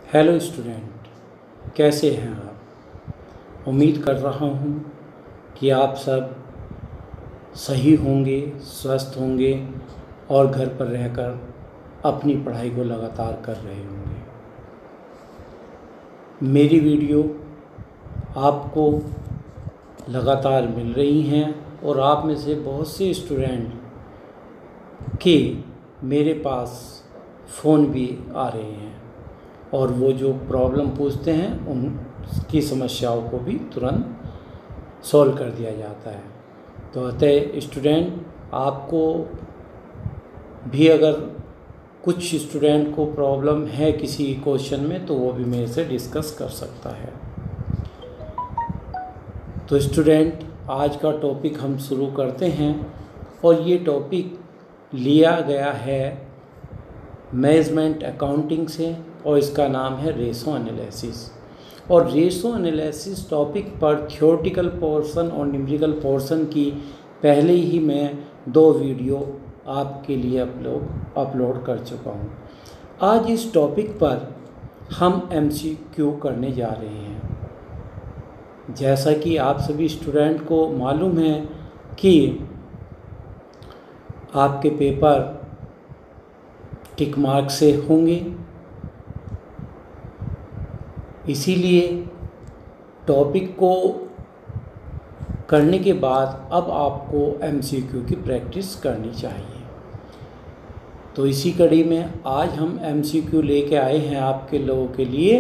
Hello student, कैसे हैं आप। उम्मीद कर रहा हूँ कि आप सब सही होंगे, स्वस्थ होंगे और घर पर रहकर अपनी पढ़ाई को लगातार कर रहे होंगे। मेरी वीडियो आपको लगातार मिल रही हैं और आप में से बहुत से स्टूडेंट के मेरे पास फ़ोन भी आ रहे हैं और वो जो प्रॉब्लम पूछते हैं उनकी समस्याओं को भी तुरंत सॉल्व कर दिया जाता है। तो अतः स्टूडेंट, आपको भी अगर कुछ स्टूडेंट को प्रॉब्लम है किसी क्वेश्चन में तो वो भी मेरे से डिस्कस कर सकता है। तो स्टूडेंट, आज का टॉपिक हम शुरू करते हैं और ये टॉपिक लिया गया है मैनेजमेंट अकाउंटिंग से और इसका नाम है रेशो एनालिसिस। और रेशो एनालिसिस टॉपिक पर थ्योरेटिकल पोर्शन और न्यूमेरिकल पोर्शन की पहले ही मैं 2 वीडियो आपके लिए अपलोड कर चुका हूँ। आज इस टॉपिक पर हम MCQ करने जा रहे हैं। जैसा कि आप सभी स्टूडेंट को मालूम है कि आपके पेपर टिक मार्क से होंगे, इसीलिए टॉपिक को करने के बाद अब आपको MCQ की प्रैक्टिस करनी चाहिए। तो इसी कड़ी में आज हम MCQ लेके आए हैं आपके लोगों के लिए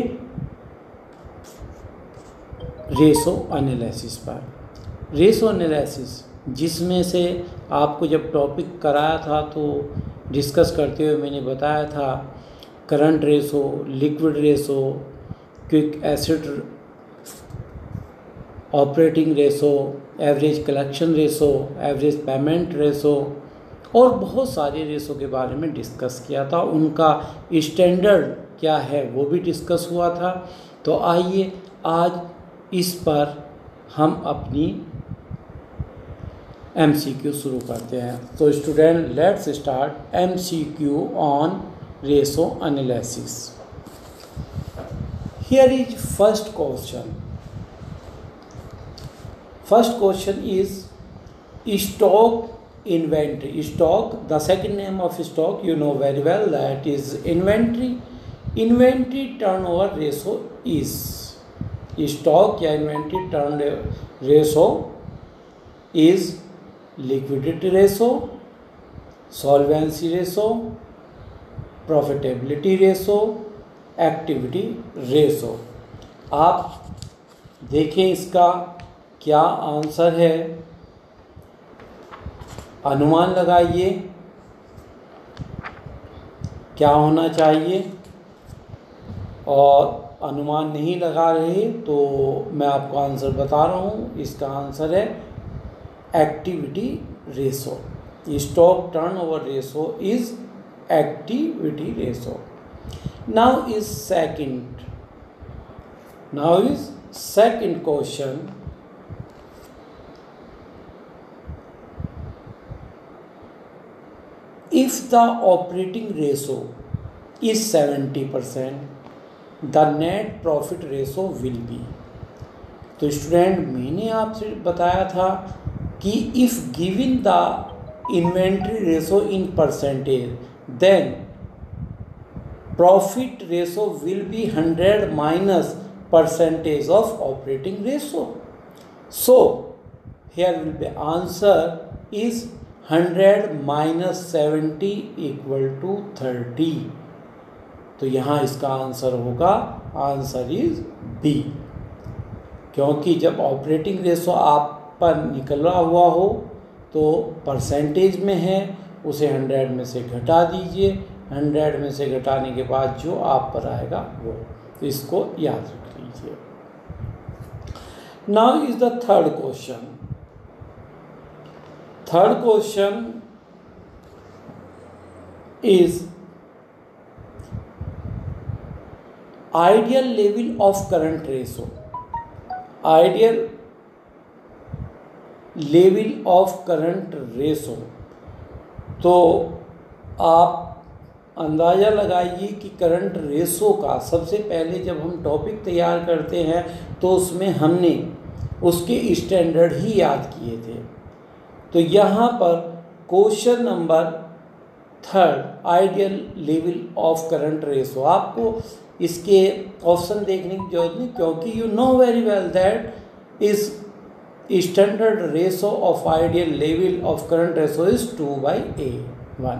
रेशो एनालिसिस पर। रेशो एनालिसिस जिसमें से आपको जब टॉपिक कराया था तो डिस्कस करते हुए मैंने बताया था current ratio, liquid ratio, quick acid operating ratio, average collection ratio, average payment ratio और बहुत सारे रेशो के बारे में डिस्कस किया था। उनका स्टैंडर्ड क्या है वो भी डिस्कस हुआ था। तो आइए आज इस पर हम अपनी MCQ शुरू करते हैं। तो student, let's start MCQ on ratio analysis. Here is first question. First question is stock inventory. Stock, the second name of stock you know very well, that is inventory. Inventory turnover ratio is stock या inventory turnover ratio is liquidity ratio, solvency ratio, profitability ratio, activity ratio. आप देखें इसका क्या answer है, अनुमान लगाइए क्या होना चाहिए। और अनुमान नहीं लगा रहे तो मैं आपको आंसर बता रहा हूँ, इसका आंसर है activity ratio. Stock turnover ratio is activity ratio. Now is second question. If the operating ratio is 70%, the net profit ratio will be. तो स्टूडेंट, मैंने आपसे बताया था कि if given the inventory ratio in percentage, then profit ratio will be 100 minus percentage of operating ratio. So here will be answer is 100 minus 70 equal to 30. तो यहाँ इसका answer होगा, आंसर इज बी। क्योंकि जब ऑपरेटिंग रेशो आप पर निकला हुआ हो तो परसेंटेज में है, उसे 100 में से घटा दीजिए। 100 में से घटाने के बाद जो आप पर आएगा वो, तो इसको याद रख लीजिए। Now is the third question. Third question is ideal level of current ratio. Ideal level of current ratio, तो आप अंदाज़ा लगाइए कि करंट रेशो का सबसे पहले जब हम टॉपिक तैयार करते हैं तो उसमें हमने उसके स्टैंडर्ड ही याद किए थे। तो यहाँ पर question number 3 ideal level of current ratio, आपको इसके ऑप्शन देखने की जरूरत नहीं, क्योंकि you know very well that is standard ratio of ideal level of current ratio is 2/A1।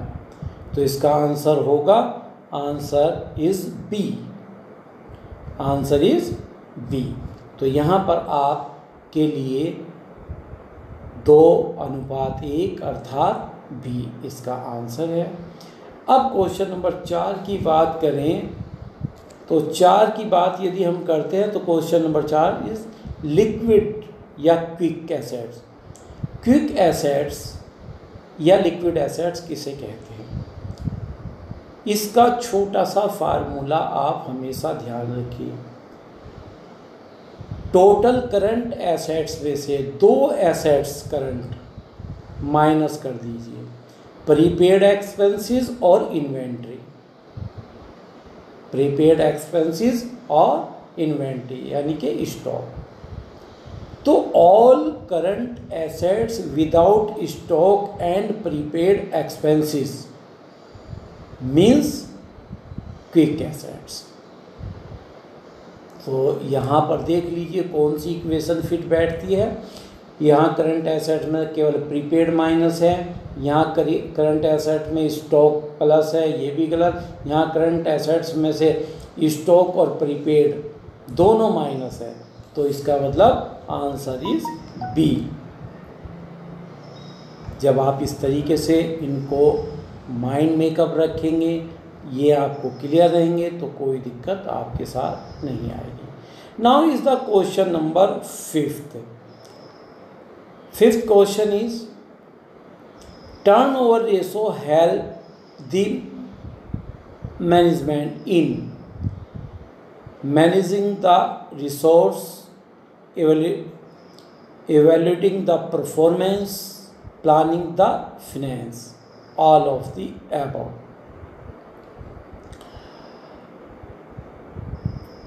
तो इसका आंसर होगा, answer is B, answer is B. तो यहाँ पर आपके लिए 2:1 अर्थात बी इसका आंसर है। अब क्वेश्चन नंबर 4 की बात करें तो 4 की बात यदि हम करते हैं तो क्वेश्चन नंबर 4 इज लिक्विड या क्विक एसेट्स। क्विक एसेट्स या लिक्विड एसेट्स किसे कहते हैं, इसका छोटा सा फार्मूला आप हमेशा ध्यान रखिए। टोटल करंट एसेट्स में से 2 एसेट्स करंट माइनस कर दीजिए, प्रीपेड एक्सपेंसेस और इन्वेंट्री। प्रीपेड एक्सपेंसेस और इन्वेंट्री यानी कि स्टॉक। तो all current assets without stock and prepaid expenses means quick assets. तो यहाँ पर देख लीजिए कौन सी इक्वेशन फिट बैठती है। यहाँ करंट एसेट में केवल प्रीपेड माइनस है, यहाँ करंट एसेट में स्टॉक प्लस है, ये भी गलत। यहाँ करंट एसेट्स में से स्टॉक और प्रीपेड दोनों माइनस है, तो इसका मतलब आंसर इज बी। जब आप इस तरीके से इनको माइंड मेकअप रखेंगे, ये आपको क्लियर रहेंगे, तो कोई दिक्कत आपके साथ नहीं आएगी। Now is the question number 5th। Fifth question is turnover ratio help the management in managing the resource, evaluating the performance, planning the finance, all of the above।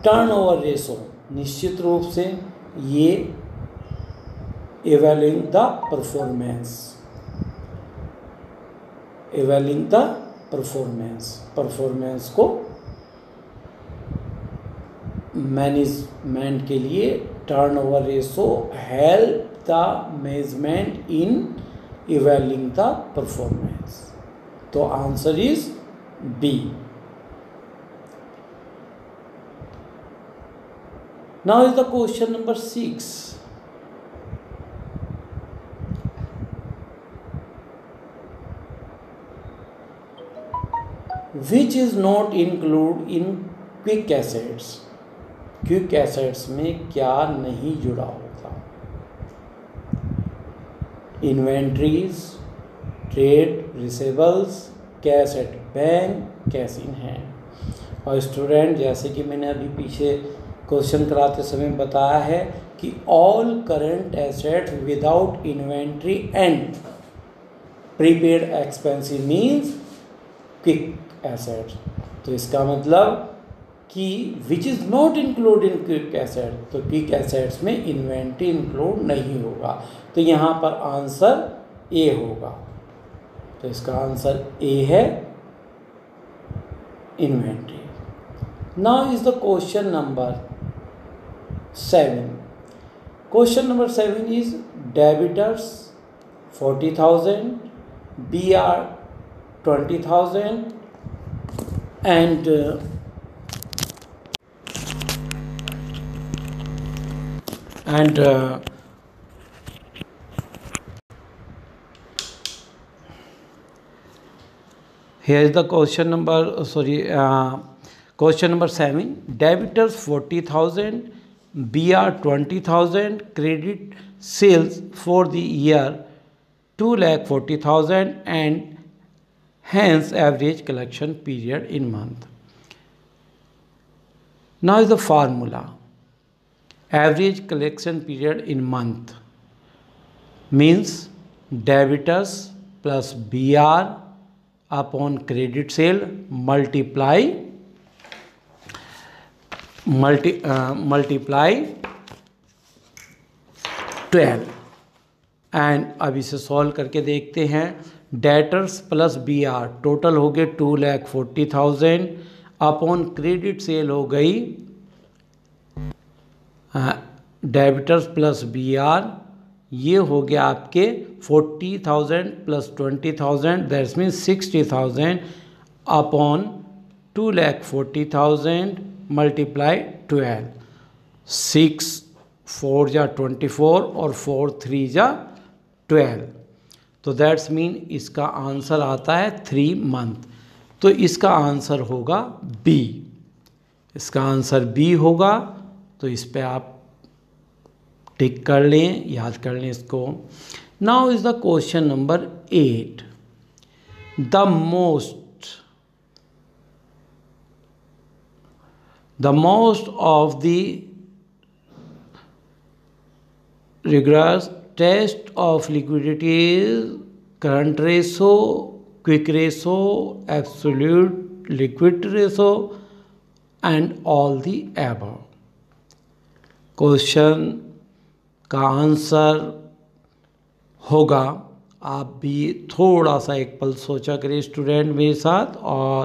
Turnover ratio निश्चित रूप से ये evaluating the परफॉर्मेंस को management के लिए turnover ratio help the management in evaluating the performance. तो answer is B. Now is the question number 6। Which is not include in quick assets. Quick assets में क्या नहीं जुड़ा होता, inventories, trade receivables, cash at bank, cash in hand. और student, जैसे कि मैंने अभी पीछे क्वेश्चन कराते समय बताया है कि all current assets without inventory and prepaid expensive means quick assets. तो इसका मतलब कि विच is not include in quick asset, तो क्विक एसेट्स में इन्वेंट्री इंक्लूड नहीं होगा, तो यहाँ पर आंसर ए होगा। तो इसका आंसर ए है, inventory. Now is the question number 7। Question number 7 is debtors 40,000, BR 20,000 and here is the question number question number 7। debitors 40,000, BR 20,000, credit sales for the year 2,40,000 and hence average collection period in month। Now is the formula, average collection period in month means debitors plus BR upon credit sale multiply 12। And अब इसे solve करके देखते हैं। Debtors plus B R total हो गए 2,40,000 upon credit cell हो गई debtors plus B are, ये हो गया आपके 40,000 plus 20,000 that's mean 60,000 upon 2,40,000 multiply 12। 6 4 जा 24 और 4 3 जा 12, तो दैट्स मीन इसका आंसर आता है 3 मंथ। तो इसका आंसर होगा बी, इसका आंसर बी होगा। तो इस पे आप टिक कर लें, याद कर लें इसको। Now is the question number 8। The most of the rigorous test of liquidity is current ratio, quick ratio, absolute liquid ratio and all the above। Question का आंसर होगा, आप भी थोड़ा सा एक पल सोचा करिए स्टूडेंट मेरे साथ। और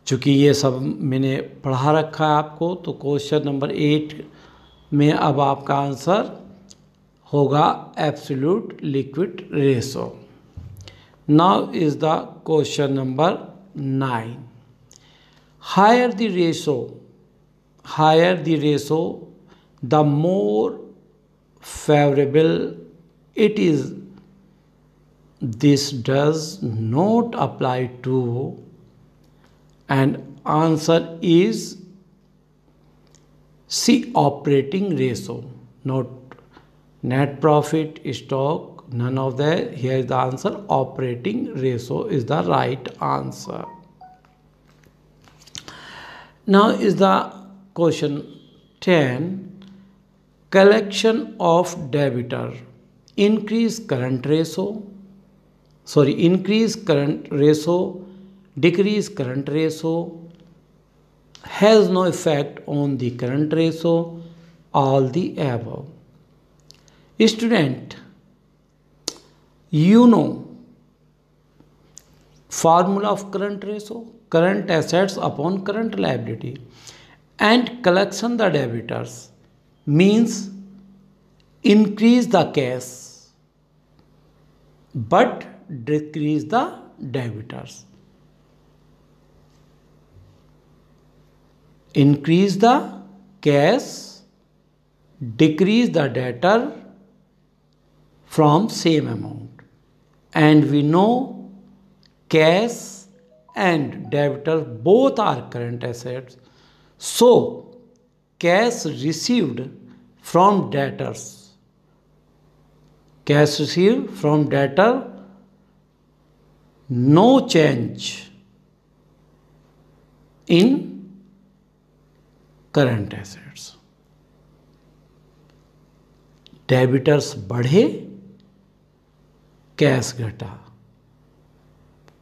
चूँकि ये सब मैंने पढ़ा रखा है आपको, तो क्वेश्चन नंबर 8 में अब आपका आंसर होगा absolute liquid ratio. Now is the question number 9। Higher the ratio the more favourable it is। This does not apply to, and answer is C, operating ratio, not net profit, stock, none of that. Here is the answer, operating ratio is the right answer। Now is the question 10। collection of debitor increase current ratio, decrease current ratio, has no effect on the current ratio, all the above। Student, you know formula of current ratio, current assets upon current liability, and collection the debitors means increase the cash but decrease the debitors, increase the cash, decrease the debtor from same amount, and we know cash and debtor both are current assets, so cash received from debtor no change in current assets। Debtors बढ़े, cash घटा,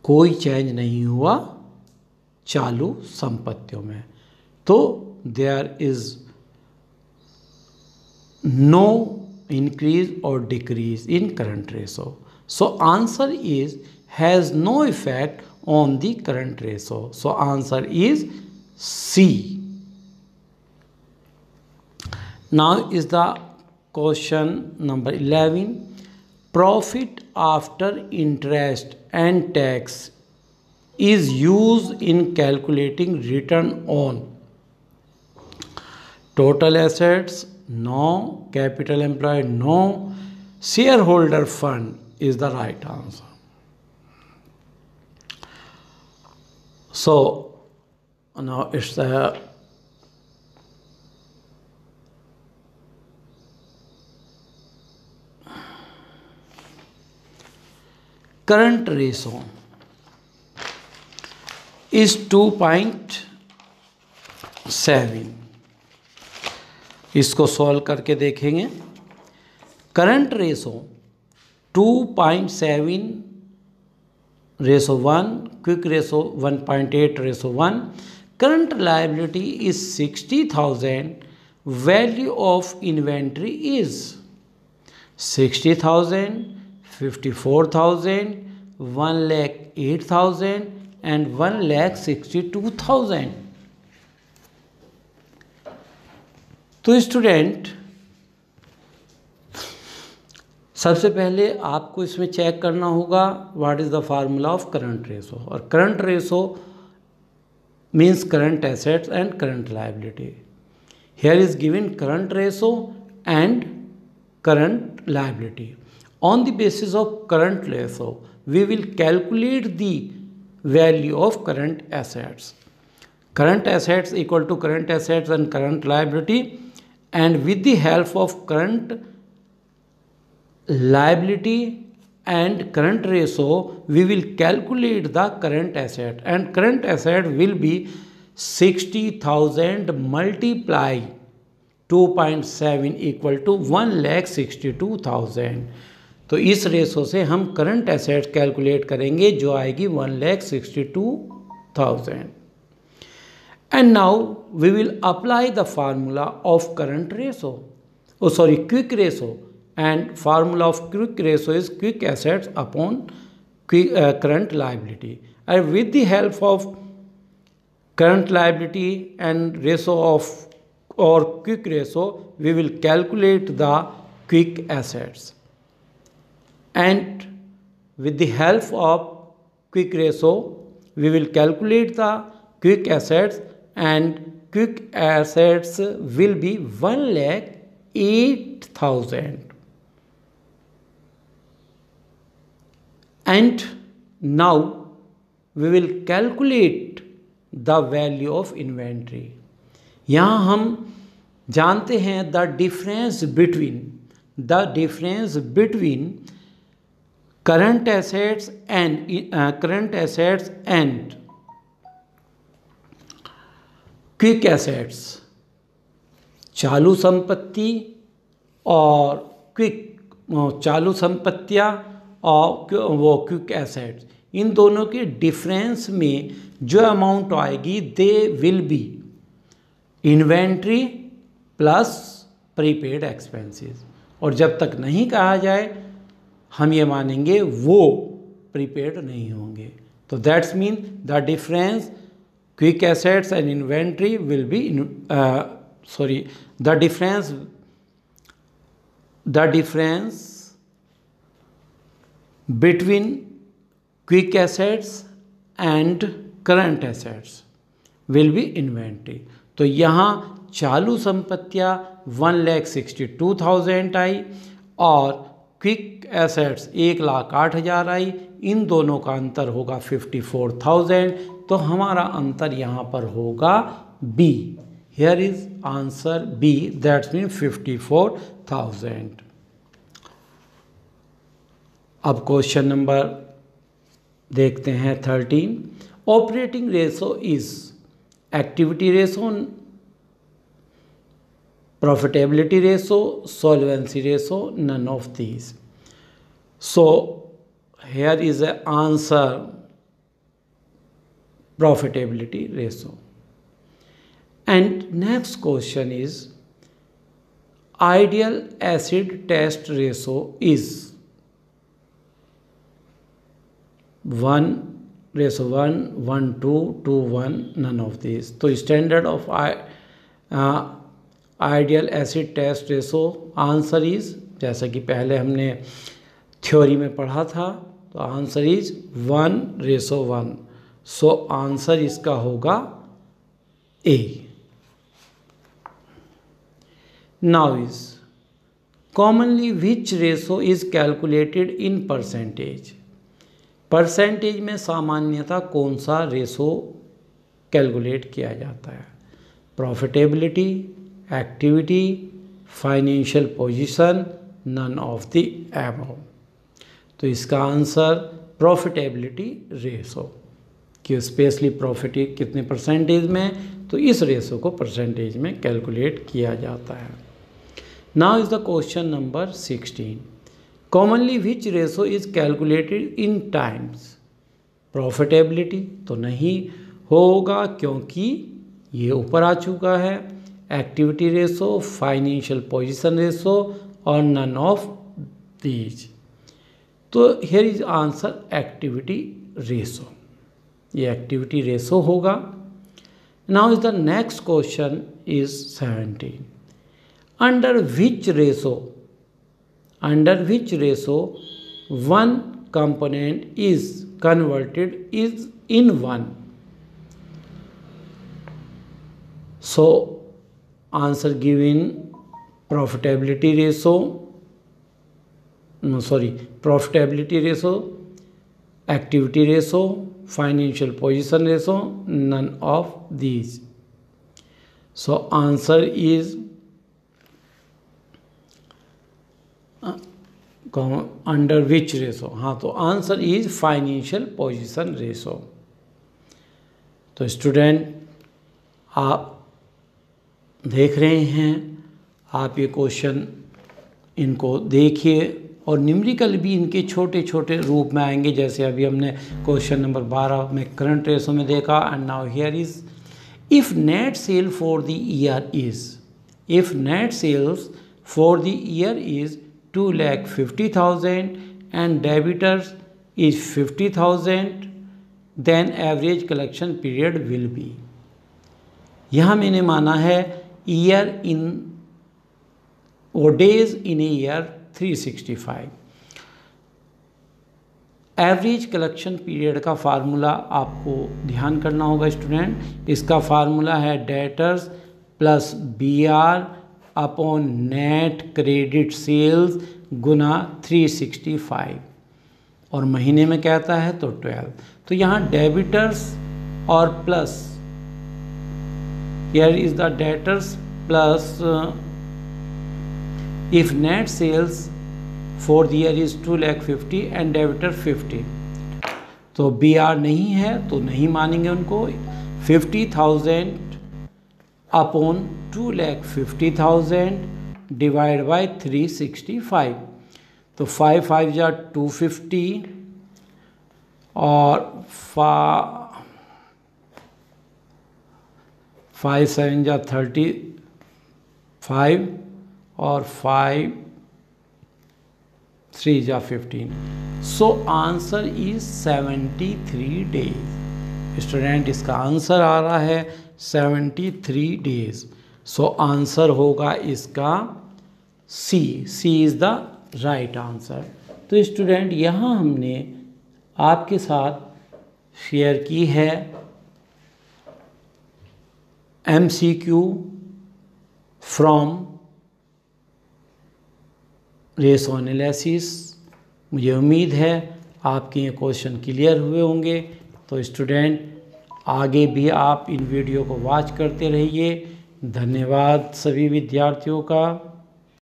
कोई change नहीं हुआ चालू संपत्तियों में। तो there is no increase और decrease in current ratio, so answer is has no effect on the current ratio, so answer is C. Now is the question number 11। profit after interest and tax is used in calculating return on total assets, no, capital employed, no, shareholder fund is the right answer। So now it's the current ratio is 2.7। इसको solve करके देखेंगे। Current ratio 2.7 ratio 1, quick ratio 1.8 ratio 1, current liability is 60,000, value of inventory is 60,000, 54,000, 1,08,000 and 1,62,000. तो student सबसे पहले आपको इसमें check करना होगा what is the formula of current ratio, और current ratio means current assets and current liability. Here is given current ratio and current liability. On the basis of current ratio, we will calculate the value of current assets. Current assets equal to current assets and current liability, and with the help of current liability and current ratio, we will calculate the current asset, and current asset will be 60,000 multiply 2.7 equal to 1,62,000. तो इस ratio से हम current assets calculate करेंगे जो आएगी 1,62,000. And now we will apply the formula of current ratio, quick ratio, and formula of quick ratio is quick assets upon current liability. And with the help of current liability and ratio of और quick ratio we will calculate the quick assets. And with the help of quick ratio, we will calculate the quick assets, and quick assets will be 1,08,000. And now we will calculate the value of inventory. यहाँ हम जानते हैं the difference between current assets and quick assets. चालू संपत्ति और चालू संपत्तियाँ और वो क्विक एसेट्स, इन दोनों के डिफरेंस में जो अमाउंट आएगी they will be inventory plus prepaid expenses. और जब तक नहीं कहा जाए हम ये मानेंगे वो प्रीपेड नहीं होंगे. तो that's mean the difference quick assets and inventory will be the difference between quick assets and current assets will be inventory. तो यहाँ चालू संपत्तियाँ 1,62,000 आई और क्विक एसेट्स 1,08,000 आई. इन दोनों का अंतर होगा 54,000. तो हमारा अंतर यहाँ पर होगा B. Here is answer B, that's mean 54,000. अब क्वेश्चन नंबर देखते हैं 13. Operating ratio is activity ratio, profitability ratio, solvency ratio, none of these. So here is the answer, profitability ratio. And next question is ideal acid test ratio is 1:1, none of these. तो standard of ideal acid test ratio answer is, जैसा कि पहले हमने theory में पढ़ा था, तो answer is 1:1. So answer इसका होगा A. Now is commonly which ratio is calculated in percentage. Percentage में सामान्यतः कौन सा रेशो कैलकुलेट किया जाता है? Profitability, activity, financial position, none of the above. तो इसका आंसर प्रॉफिटेबिलिटी रेशो, कि स्पेशली प्रॉफिट कितने परसेंटेज में, तो इस रेशो को परसेंटेज में कैलकुलेट किया जाता है. Now is the question number 16. Commonly which ratio is calculated in times. Profitability तो नहीं होगा क्योंकि ये ऊपर आ चुका है। Activity ratio, financial position ratio और नन ऑफ दीज। तो here is answer activity ratio, ये एक्टिविटी रेशो होगा। Now is the next question is 17। Under which ratio one component is converted is in one? So answer given profitability ratio, profitability ratio, activity ratio, financial position ratio, none of these. So answer is under which ratio, हाँ तो answer is financial position ratio. तो student आप देख रहे हैं, आप ये question इनको देखिए और न्यूमेरिकल भी इनके छोटे छोटे रूप में आएंगे, जैसे अभी हमने क्वेश्चन नंबर 12 में करंट रेशो में देखा। And now here is if net sale for the year is, if net sales for the year is 2,50,000 and debitors is 50,000, then average collection period will be। यहाँ मैंने माना है year in और days in a year 365। Average collection period का formula आपको ध्यान करना होगा स्टूडेंट। इसका फार्मूला है debtors plus BR upon net credit sales गुना 365 और महीने में कहता है तो 12। तो यहाँ डेबिटर्स और plus, here is the debtors plus if net sales for the year is 2,50,000 and debtor 50, तो BR नहीं है तो नहीं मानेंगे उनको। 50,000 अपॉन 2,50,000 डिवाइड बाय 365, तो 5 5 जा 250 और 5 7 जा 35 और 5 3 जा 15। सो आंसर इज 73 डेज। स्टूडेंट इसका आंसर आ रहा है 73 डेज। सो आंसर होगा इसका सी इज़ द राइट आंसर। तो स्टूडेंट यहाँ हमने आपके साथ शेयर की है MCQ फ्रॉम रेशो एनालिसिस। मुझे उम्मीद है आपके ये क्वेश्चन क्लियर हुए होंगे। तो स्टूडेंट आगे भी आप इन वीडियो को वॉच करते रहिए। धन्यवाद सभी विद्यार्थियों का।